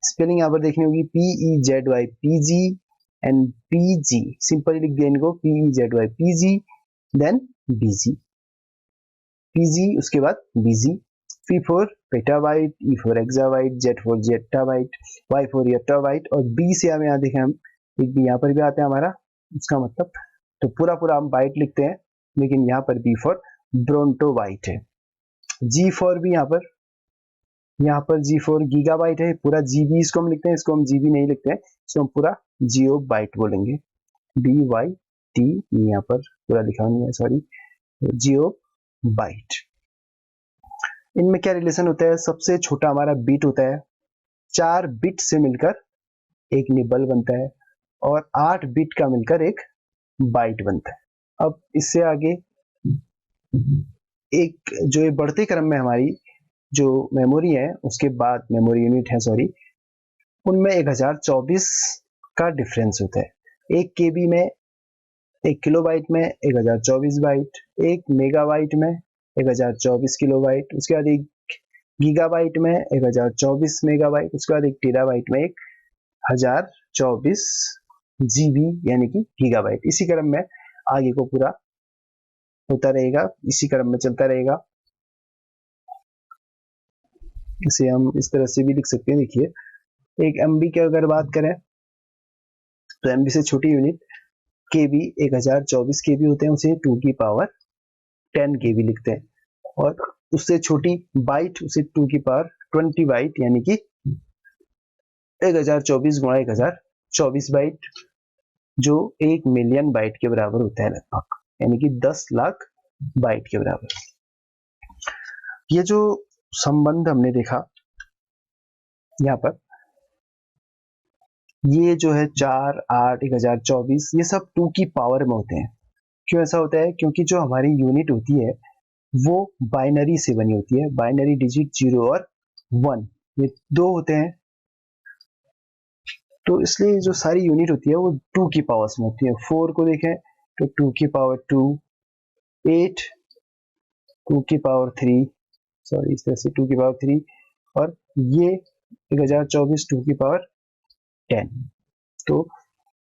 Speaker 2: स्पेलिंग यहाँ पर देखनी होगी PEZY, PG and PG. Simply लिख दिया इनको, PEZY PG then BG, PG उसके बाद BG. P for petabyte, E for exabyte, Z for zettabyte, Y for yottabyte और B से हमें यहाँ देखें हम एक भी यहाँ पर भी आता है हमारा, उसका मतलब तो पूरा पूरा हम बाइट लिखते हैं, लेकिन यहाँ पर B फॉर ब्रोंटोबाइट है। G फॉर भी यहाँ पर G फॉर गीगाबाइट है, पूरा GB इसको हम लिखते हैं, इसको हम GB नहीं लिखते हैं, इसको हम पूरा जियोबाइट बोलेंगे, BYT, यहाँ पर पूरा लिखा नहीं है सॉरी, जियोबाइट। इनमें क्या रिलेशन होता है, सबसे छोटा हमारा बिट होता है, 4 बिट से मिलकर एक निबल बनता है और 8 बिट का मिलकर एक बाइट बनता है। अब इससे आगे एक जो ये बढ़ते क्रम में हमारी जो मेमोरी है, उसके बाद मेमोरी यूनिट है सॉरी, उनमें 1024 का डिफरेंस होता है। 1 KB में, 1 किलोबाइट में 1024 बाइट, 1 मेगाबाइट में 1024 किलोबाइट, उसके बाद 1 गीगाबाइट में 1024 मेगाबाइट, उसके बाद 1 टेराबाइट में 1024 GB यानी कि गीगाबाइट। इसी क्रम में आगे को पूरा होता रहेगा, इसी क्रम में चलता रहेगा। इसे हम इस तरह से भी लिख सकते हैं, देखिए एक MB की अगर बात करें तो MB से छोटी यूनिट KB 1024 KB होते हैं, उसे 2 की पावर 10 KB लिखते हैं, और उससे छोटी बाइट उसे 2 की पावर 20 बाइट यानी कि 1024 गुणा 1024 बाइट, जो 1 मिलियन बाइट के बराबर होता है लगभग, यानी कि 10 लाख बाइट के बराबर। ये जो संबंध हमने देखा यहाँ पर, ये जो है 4, 8, 1024, ये सब 2 की पावर में होते हैं। क्यों ऐसा होता है, क्योंकि जो हमारी यूनिट होती है वो बाइनरी से बनी होती है, बाइनरी डिजिट 0 और 1, ये 2 होते हैं, तो इसलिए जो सारी यूनिट होती है वो 2 की पावर्स में होती है। 4 को देखें तो 2 की पावर 2, 8 2 की पावर 3, सॉरी इस तरह से 2 की पावर 3, और ये 1024 2 की पावर 10। तो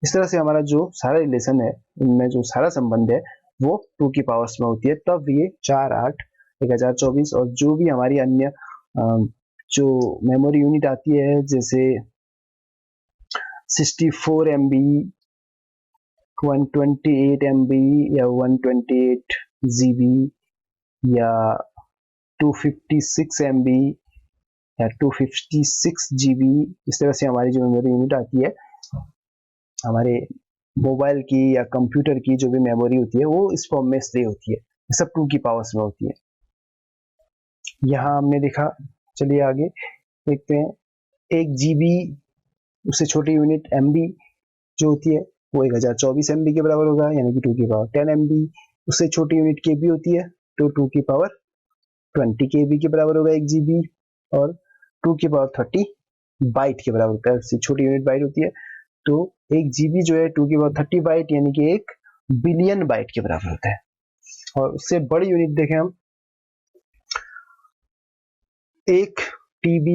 Speaker 2: इस तरह से हमारा जो सारा रिलेशन है, इनमें जो सारा संबंध है वो 2 की पावर्स में होती है, तब ये 4, 8, 1024 और जो भी हमारी अन्य जो मेमोरी यूनिट आती है जैसे 64 MB, 128 MB या 128 GB या 256 MB या 256 GB, इस तरह से हमारी जो मेमोरी यूनिट आती है, हमारे मोबाइल की या कंप्यूटर की जो भी मेमोरी होती है वो इस फॉर्म में इसलिए होती है, ये सब 2 की पावर्स में होती है। यहाँ हमने देखा, चलिए आगे देखते हैं। 1 GB उससे छोटी यूनिट MB जो होती है वो 1024 MB के बराबर होगा, यानी कि 2 की पावर 10 MB। उससे छोटी यूनिट KB होती है तो 2 की पावर 20 KB के बराबर होगा 1 GB, और 2 की पावर 30 बाइट के बराबर होता है। उससे छोटी यूनिट बाइट होती है, तो 1 GB जो है 2 की पावर 30 बाइट यानी कि 1 बिलियन बाइट के बराबर होता है। और उससे बड़ी यूनिट देखें हम, 1 TB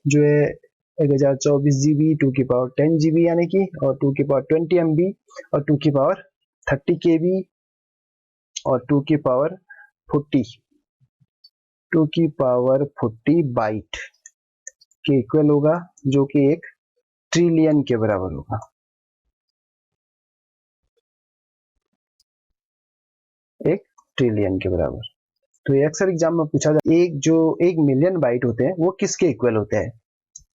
Speaker 2: जो है 1024 GB, 2 की पावर 10 GB यानी कि, और 2 की पावर 20 MB, और 2 की पावर 30 KB, और 2 की पावर 40, 2 की पावर 40 बाइट के इक्वल होगा, जो कि 1 ट्रिलियन के बराबर होगा। एक ट्रिलियन के बराबर। तो ये अक्सर एग्जाम में पूछा जाता है, एक जो 1 मिलियन बाइट होते हैं वो किसके इक्वल होते हैं,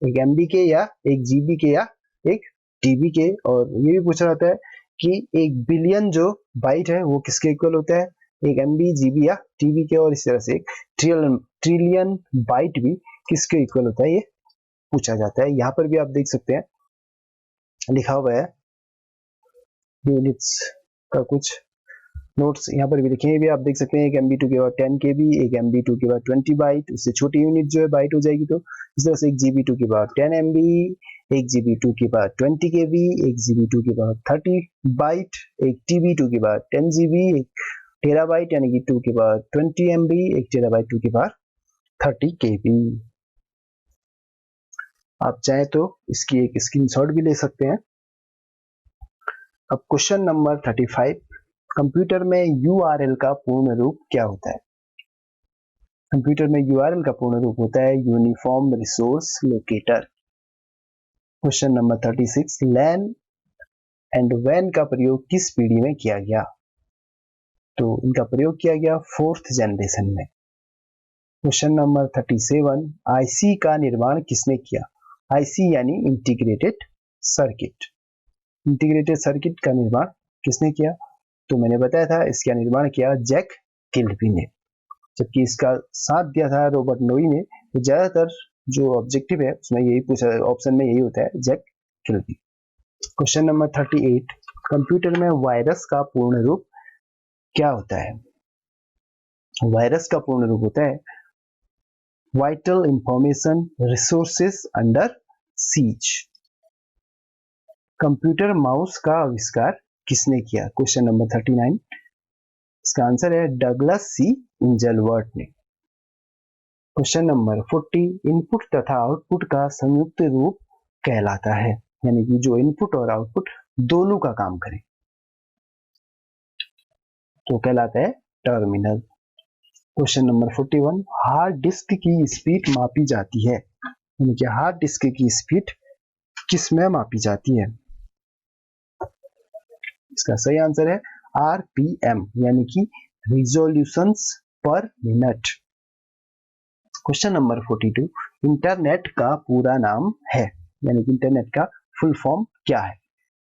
Speaker 2: 1 MB के या 1 GB के या 1 TB के। और ये भी पूछा जाता है कि 1 बिलियन जो बाइट है वो किसके इक्वल होता है, 1 MB, GB या TB के। और इस तरह से 1 ट्रिलियन बाइट भी किसके इक्वल होता है ये पूछा जाता है। यहाँ पर भी आप देख सकते हैं लिखा हुआ है यूनिट्स का कुछ नोट्स, यहाँ पर भी लिखे हैं, भी आप देख सकते हैं। 1 MB 2 के बाद 10 KB, 1 MB 2 के बाद 20 बाइट, उससे छोटी यूनिट जो है बाइट हो जाएगी, तो इस तरह से 1 GB 2 के बाद 10 MB, 1 GB 2 की पावर 20 KB, 1 GB 2 की पावर 30 बाइट, 1 TB 2 की पावर 10 GB, 1 टेराबाइट यानी कि 2 की पावर 20 MB, 1 टेराबाइट 2 की पावर 30 KB। आप चाहें तो इसकी एक स्क्रीनशॉट भी ले सकते हैं। अब क्वेश्चन नंबर 35, कंप्यूटर में URL का पूर्ण रूप क्या होता है? कंप्यूटर में URL का पूर्ण रूप होता है uniform resource locator. Question number 36, LAN and वैन का प्रयोग किस पीढ़ी में किया गया? तो इनका प्रयोग किया गया 4th जनरेशन में। क्वेश्चन नंबर 37, आईसी का निर्माण किसने किया? आईसी यानी इंटीग्रेटेड सर्किट। इंटीग्रेटेड सर्किट का निर्माण किसने किया? तो मैंने बताया था इसका निर्माण किया जैक किल्बी ने, जबकि इसका साथ दिया था रॉबर्ट नोई ने। तो ज्यादातर जो ऑब्जेक्टिव है उसमें यही पूछा, ऑप्शन में यही होता है, Jack Kilby. Question number 38, computer में वायरस का पूर्ण रूप क्या होता है? वायरस का पूर्ण रूप होता है vital information resources under seize. Computer mouse का आविष्कार किसने किया? क्वेश्चन नंबर 39, इसका आंसर है डगलस सी इंजलवर्ट ने। क्वेश्चन नंबर 40, इनपुट तथा आउटपुट का संयुक्त रूप कहलाता है, यानी कि जो इनपुट और आउटपुट दोनों का काम करे तो कहलाता है terminal. Question number 41, hard disk की स्पीड मापी जाती है, यानी कि हार्ड डिस्क की स्पीड किस में मापी जाती है? इसका सही आंसर है RPM, यानी कि रिजोल्यूशंस पर मिनट। क्वेश्चन नंबर 42, इंटरनेट का पूरा नाम है, यानी कि इंटरनेट का फुल फॉर्म क्या है?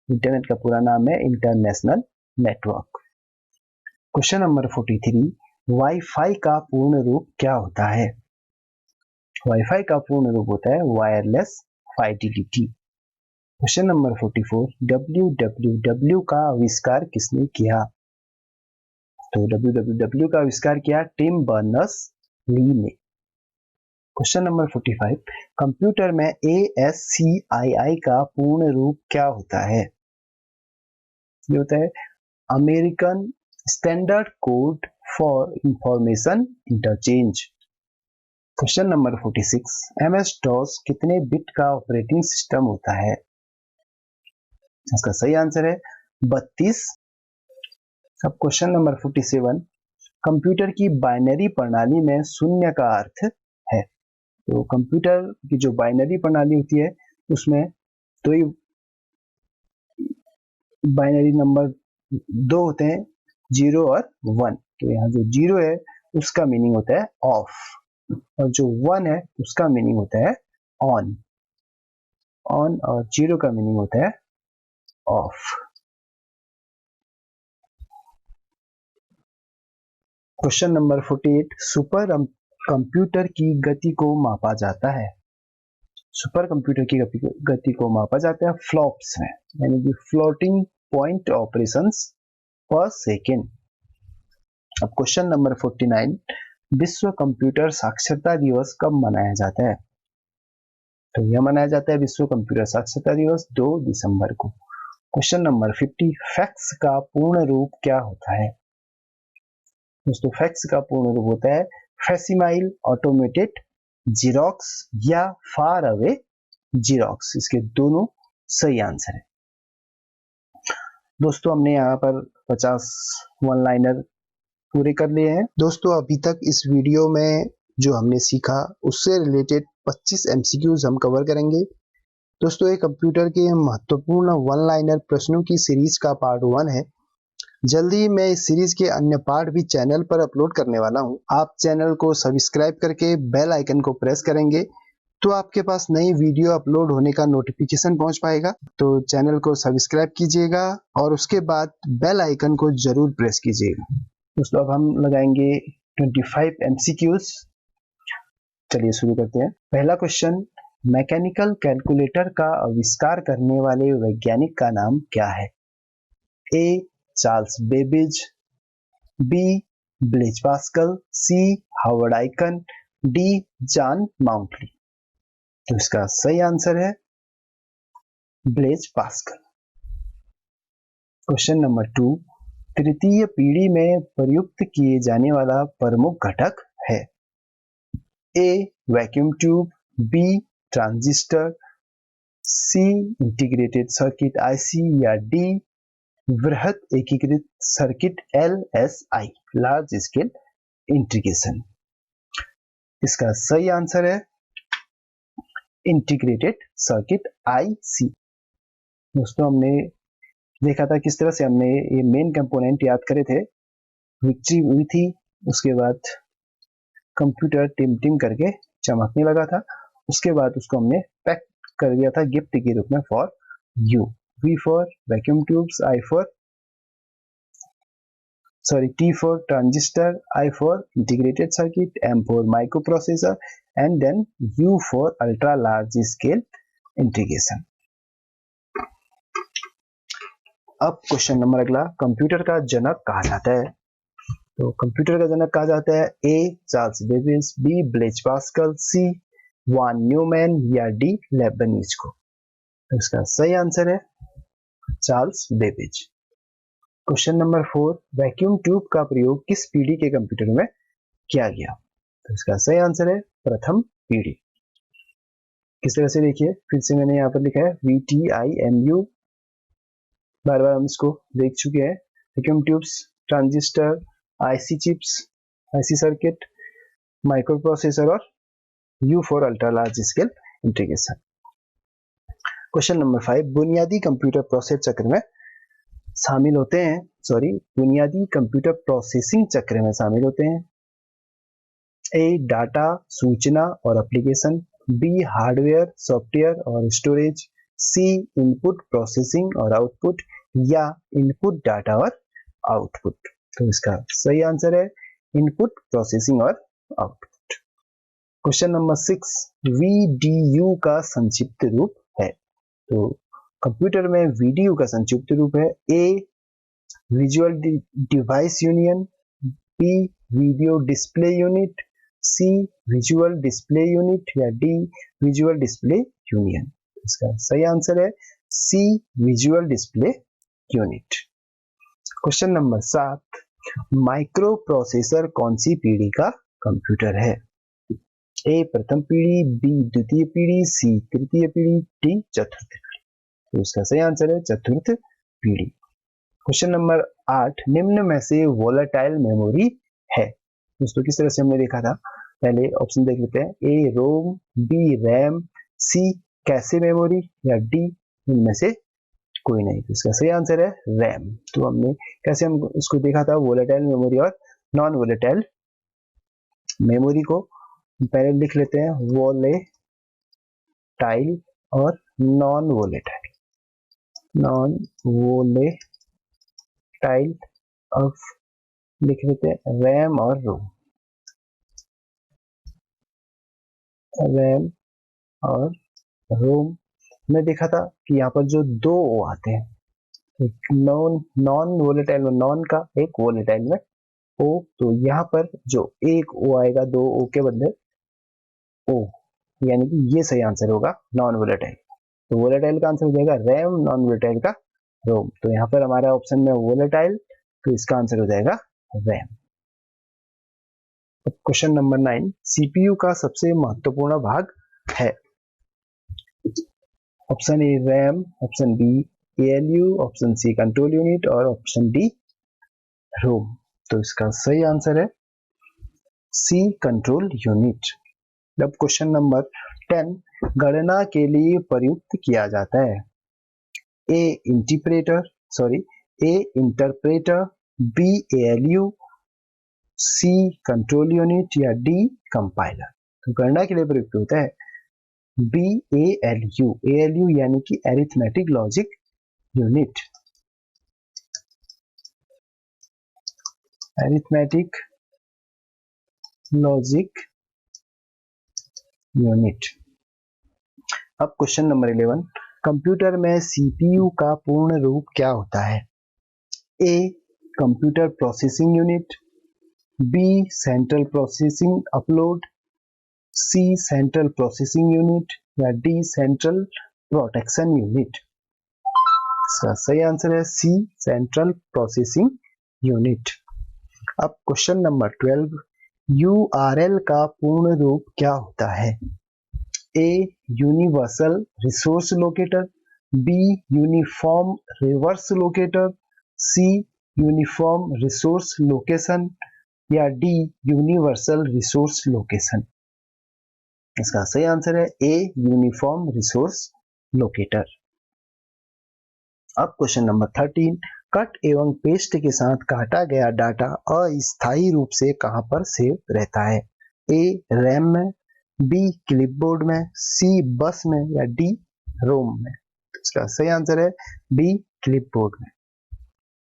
Speaker 2: इंटरनेट का पूरा नाम है international network. Question number 43, wifi का पूर्ण रूप क्या होता है? वाईफाई का पूर्ण रूप होता है wireless fidelity. Question number 44, www का आविष्कार किसने किया? तो www का आविष्कार किया टिम बर्नर्स ली ने। क्वेश्चन नंबर 45, कंप्यूटर में ASCII का पूर्ण रूप क्या होता है? ये होता है American standard code for information interchange. Question number 46, MS-DOS कितने बिट का ऑपरेटिंग सिस्टम होता है? इसका सही आंसर है 32। अब क्वेश्चन नंबर 47, कंप्यूटर की बाइनरी प्रणाली में शून्य का अर्थ है। तो कंप्यूटर की जो बाइनरी प्रणाली होती है उसमें दो ही बाइनरी नंबर दो होते हैं, 0 और 1। तो यहाँ जो 0 है उसका मीनिंग होता है ऑफ और जो 1 है उसका मीनिंग होता है ऑन। ऑन और 0 का मीनिंग होता है of. Question number 48, super computer की गति को मापा जाता है। सुपर कंप्यूटर की गति को मापा जाता है फ्लॉप्स में, यानी कि फ्लोटिंग पॉइंट ऑपरेशंस पर सेकेंड। अब क्वेश्चन नंबर 49, विश्व कंप्यूटर साक्षरता दिवस कब मनाया जाता है? तो यह मनाया जाता है विश्व कंप्यूटर साक्षरता दिवस 2 दिसंबर को। क्वेश्चन नंबर 50, फैक्स का पूर्ण रूप क्या होता है? दोस्तों फैक्स का पूर्ण रूप होता है फैसिमाइल ऑटोमेटेड जीरोक्स या फार अवे जीरोक्स। इसके दोनों सही आंसर है। दोस्तों हमने यहाँ पर 50 वन लाइनर पूरे कर लिए हैं।
Speaker 1: दोस्तों अभी तक इस वीडियो में जो हमने सीखा उससे रिलेटेड 25 MCQs हम कवर करेंगे। दोस्तों ये कंप्यूटर के महत्वपूर्ण वन लाइनर प्रश्नों की सीरीज का पार्ट 1 है। जल्दी ही मैं इस सीरीज के अन्य पार्ट भी चैनल पर अपलोड करने वाला हूं। आप चैनल को सब्सक्राइब करके बेल आइकन को प्रेस करेंगे तो आपके पास नई वीडियो अपलोड होने का नोटिफिकेशन पहुंच पाएगा। तो चैनल को सब्सक्राइब कीजिएगा और उसके बाद बेल आइकन को जरूर प्रेस कीजिएगा।
Speaker 2: दोस्तों अब हम लगाएंगे 25 MCQs। चलिए शुरू करते हैं। पहला क्वेश्चन, मैकेनिकल कैलकुलेटर का आविष्कार करने वाले वैज्ञानिक का नाम क्या है? A Charles Babbage, B Blaise Pascal, C Howard Aiken, D John Mauchly. तो इसका सही आंसर है ब्लेज पास्कल। क्वेश्चन नंबर 2, तृतीय पीढ़ी में प्रयुक्त किए जाने वाला प्रमुख घटक है। A vacuum tube, B transistor, C integrated circuit IC या डी वृहद एकीकृत circuit LSI large scale integration. इसका सही आंसर है इंटीग्रेटेड सर्किट IC। दोस्तों हमने देखा था किस तरह से हमने ये मेन कंपोनेंट याद करे थे, विक्ट्री हुई थी, उसके बाद कंप्यूटर टिम टिम करके चमकने लगा था, उसके बाद उसको हमने पैक कर दिया था गिफ्ट के रूप में for you. V for vacuum tubes, T for transistor, I for integrated circuit, M for microprocessor and then U for ultra large scale integration। अब क्वेश्चन नंबर अगला, कंप्यूटर का जनक कहा जाता है। तो कंप्यूटर का जनक कहा जाता है A Charles Babbage, B Blaise Pascal, C von Neumann या D लेबनिज को। तो इसका सही आंसर है Charles Babbage. Question number 4, vacuum tube का प्रयोग किस पीढ़ी के कंप्यूटर में किया गया। तो इसका सही आंसर है प्रथम पीढ़ी। किस तरह से देखिए, फिर से मैंने यहाँ पर लिखा है VTIMU, बार बार हम इसको देख चुके हैं। Vacuum tubes, transistor, IC chips, IC circuit, micro processor और U for ultra large scale integration. Question number 5, बुनियादी कंप्यूटर प्रोसेस चक्र में शामिल होते हैं, बुनियादी कंप्यूटर प्रोसेसिंग चक्र में शामिल होते हैं। ए डाटा, सूचना और एप्लीकेशन, बी हार्डवेयर, सॉफ्टवेयर और स्टोरेज, सी इनपुट प्रोसेसिंग और आउटपुट या इनपुट डाटा और आउटपुट। तो इसका सही आंसर है इनपुट प्रोसेसिंग और आउटपुट। क्वेश्चन नंबर 6, VDU का संक्षिप्त रूप है। तो कंप्यूटर में VDU का संक्षिप्त रूप है A visual device union, B video display unit, C visual display unit या D विजुअल डिस्प्ले यूनियन। इसका सही आंसर है C visual display unit. Question number 7, micro processor कौन सी पीढ़ी का कंप्यूटर है। A प्रथम पीढ़ी, B द्वितीय पीढ़ी, C तृतीय पीढ़ी, D चतुर्थ पीढ़ी। तो इसका सही आंसर है चतुर्थ पीढ़ी। क्वेश्चन नंबर 8, निम्न में से वोलेटाइल मेमोरी है। दोस्तों किस तरह से हमने देखा था, पहले ऑप्शन देख लेते हैं। A ROM, B RAM, C cache memory या D इनमें से कोई नहीं। तो इसका सही आंसर है रैम। तो हमने कैसे हम इसको देखा था, वोलेटाइल मेमोरी और नॉन वोलेटाइल मेमोरी को पहले लिख लेते हैं, वोलेटाइल और नॉन वोलेटाइल। नॉन वोलेटाइल अब लिख लेते हैं रैम और रोम। रैम और रोम में देखा था कि यहाँ पर जो दो ओ आते हैं, एक नॉन वोलेटाइल में नॉन का, एक वोलेटाइल में ओ, तो यहाँ पर जो एक ओ आएगा दो ओ के बदले ओ, यानी कि ये सही आंसर होगा नॉन वोलेटाइल। तो वोलेटाइल का आंसर हो जाएगा रैम, नॉन वोलेटाइल का रोम। तो यहाँ पर हमारा ऑप्शन में वोलेटाइल, तो इसका आंसर हो जाएगा रैम। क्वेश्चन नंबर 9, CPU का सबसे महत्वपूर्ण भाग है। Option A RAM, option B ALU, option C control unit और ऑप्शन डी रोम। तो इसका सही आंसर है सी कंट्रोल यूनिट। अब क्वेश्चन नंबर 10, गणना के लिए प्रयुक्त किया जाता है। A interpreter, B ALU, C control unit या डी कंपाइलर। तो गणना के लिए प्रयुक्त होता है ALU यानी कि arithmetic logic unit. Arithmetic logic unit. अब क्वेश्चन नंबर 11, कंप्यूटर में CPU का पूर्ण रूप क्या होता है। A computer processing unit, B central processing upload, C central processing unit या डी सेंट्रल प्रोटेक्शन यूनिट। इसका सही आंसर है सी, सेंट्रल प्रोसेसिंग यूनिट। अब क्वेश्चन नंबर 12, यूआरएल का पूर्ण रूप क्या होता है? A, universal resource locator, B, uniform reverse locator, C, uniform resource location या डी, यूनिवर्सल रिसोर्स लोकेशन। इसका सही आंसर है ए, यूनिफॉर्म रिसोर्स लोकेटर। अब क्वेश्चन नंबर 13, कट एवं पेस्ट के साथ काटा गया डाटा अस्थायी रूप से कहां पर सेव रहता है? ए, रैम में, बी, क्लिपबोर्ड में, सी, बस में या डी, रोम में। इसका सही आंसर है बी, क्लिपबोर्ड में।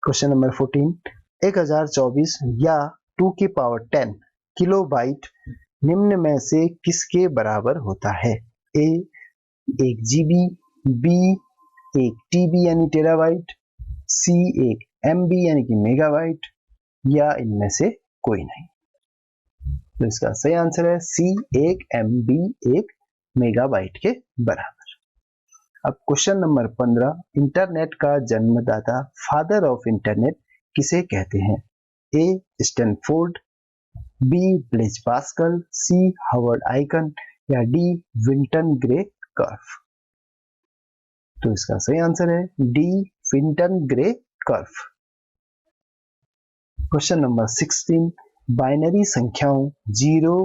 Speaker 2: क्वेश्चन नंबर 14, 1024 या 2 की पावर 10 किलोबाइट निम्न में से किसके बराबर होता है? ए, 1 जीबी, बी, 1 टीबी यानी टेराबाइट, सी, 1 एमबी यानी कि मेगाबाइट या इनमें से कोई नहीं। तो इसका सही आंसर है सी, 1 एमबी 1 मेगाबाइट के बराबर। अब क्वेश्चन नंबर 15, इंटरनेट का जन्मदाता, फादर ऑफ इंटरनेट किसे कहते हैं? A, Stanford, B, Blaise Pascal, C, Harvard Aiken या डी, विंटन ग्रे कर्व। तो इसका सही आंसर है डी, विंटन ग्रे कर्व। क्वेश्चन नंबर 16, बाइनरी संख्याओं 0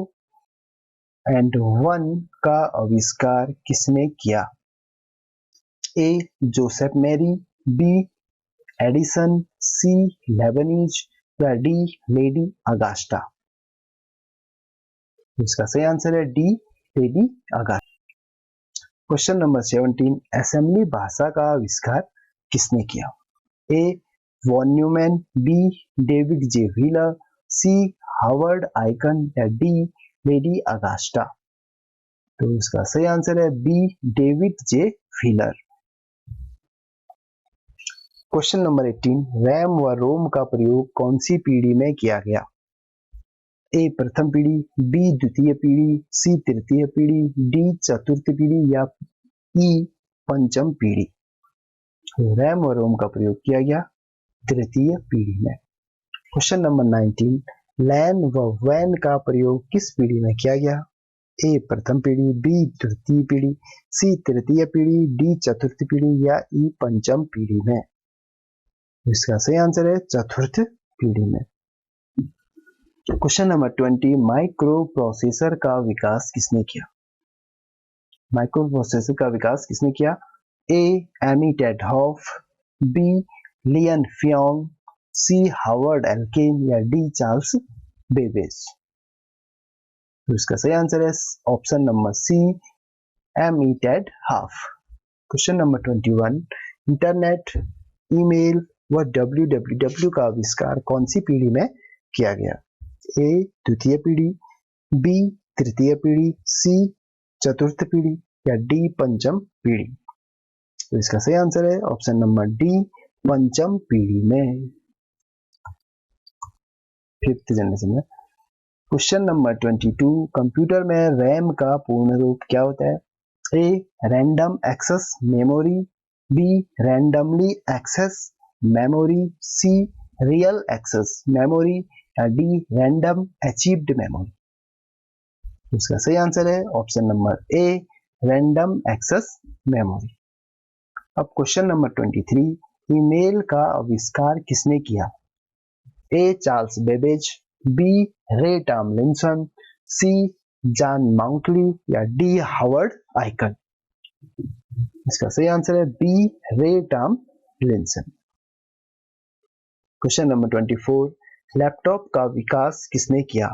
Speaker 2: एंड 1 का आविष्कार किसने किया? A, Joseph Marie, B, Edison, C, Leibniz या डी, लेडी अगास्टा। इसका सही आंसर है D, Lady Augusta. Question number 17, assembly भाषा का आविष्कार किसने किया? A, von Neumann, B, David J Wheeler, C, Harvard Aiken या डी, लेडी अगास्टा। तो इसका सही आंसर है B, David J Wheeler. Question number 18, RAM व रोम का प्रयोग कौन सी पीढ़ी में किया गया? ए, प्रथम पीढ़ी, बी, द्वितीय पीढ़ी, सी, तृतीय पीढ़ी, डी, चतुर्थ पीढ़ी या ई, पंचम पीढ़ी। रैम और रोम का प्रयोग किया गया तृतीय पीढ़ी में। क्वेश्चन नंबर 19, लैन व वैन का प्रयोग किस पीढ़ी में किया गया? ए, प्रथम पीढ़ी, बी, तृतीय पीढ़ी, सी, तृतीय पीढ़ी, डी, चतुर्थ पीढ़ी या ई, पंचम पीढ़ी में। इसका सही आंसर है चतुर्थ पीढ़ी में। क्वेश्चन नंबर 20, माइक्रो प्रोसेसर का विकास किसने किया? माइक्रो प्रोसेसर का विकास किसने किया? ए, एमिटेड हॉफ, बी, लियन फियोंग, सी, हार्वर्ड एल्केन या डी, चार्ल्स बेबेज। तो इसका सही आंसर है ऑप्शन नंबर सी, एमिटेड Hoff. Question number 21, internet, email व www का आविष्कार कौन सी पीढ़ी में किया गया? ए, द्वितीय पीढ़ी, बी, तृतीय पीढ़ी, सी, चतुर्थ पीढ़ी या डी, पंचम पीढ़ी। तो इसका सही आंसर है ऑप्शन नंबर डी, पंचम पीढ़ी में, फिफ्थ जनरेशन में। क्वेश्चन नंबर 22, कंप्यूटर में रैम का पूर्ण रूप क्या होता है? A, random access memory, B, randomly access memory, C, real access memory या डी, रैंडम अचीव्ड मेमोरी। इसका सही आंसर है option number A, random access memory. अब क्वेश्चन नंबर 23, ईमेल का आविष्कार किसने किया? A, Charles Babbage, B, Ray Tomlinson, C, John Mauchly या डी, हार्वर्ड आइकन। इसका सही आंसर है B, Ray Tomlinson. Question number 24, laptop का विकास किसने किया?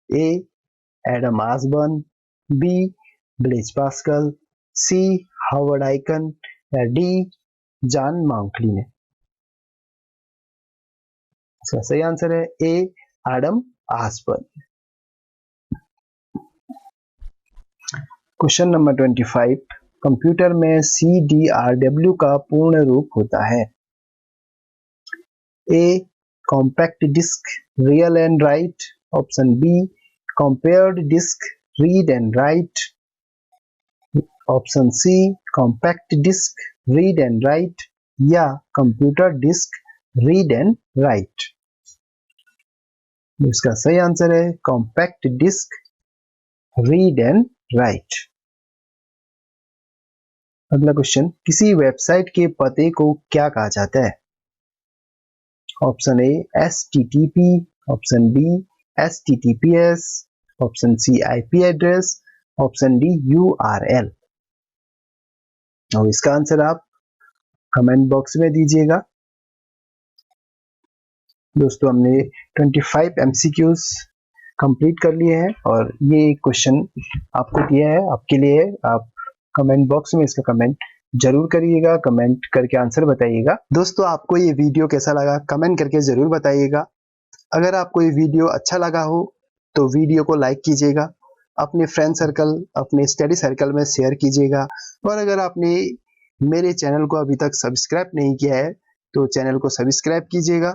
Speaker 2: A, Adam Osborne, B, Blaise Pascal, C, Harvard Aiken या डी, जॉन माउंटली ने। इसका सही आंसर है A, Adam Osborne. Question number 25, computer में CDRW का पूर्ण रूप होता है? A, compact disk real and write, option B, compared disk read and write, option C, compact disc read and write या computer disk read and write? इसका सही answer है compact disc read and right. अगला question, किसी website के पते को क्या कहा जाता है? Option A HTTP, option B HTTPS, option C IP address, option D URL। और इसका आंसर आप कमेंट बॉक्स में दीजिएगा। दोस्तों, हमने 25 MCQs कंप्लीट कर लिए हैं और ये क्वेश्चन आपको दिया है, आपके लिए है। आप कमेंट बॉक्स में इसका कमेंट जरूर करिएगा, कमेंट करके आंसर बताइएगा। दोस्तों, आपको ये वीडियो कैसा लगा कमेंट करके जरूर बताइएगा। अगर आपको ये वीडियो अच्छा लगा हो तो वीडियो को लाइक कीजिएगा, अपने फ्रेंड सर्कल, अपने स्टडी सर्कल में शेयर कीजिएगा। और अगर आपने मेरे चैनल को अभी तक सब्सक्राइब नहीं किया है तो चैनल को सब्सक्राइब कीजिएगा।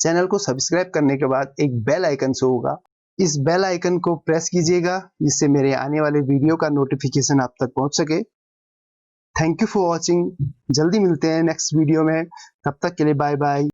Speaker 2: चैनल को सब्सक्राइब करने के बाद एक बेल आइकन शो होगा, इस बेल आइकन को प्रेस कीजिएगा जिससे मेरे आने वाले वीडियो का नोटिफिकेशन आप तक पहुंच सके। Thank you for watching. जल्दी मिलते हैं नेक्स्ट वीडियो में, तब तक के लिए बाय बाय।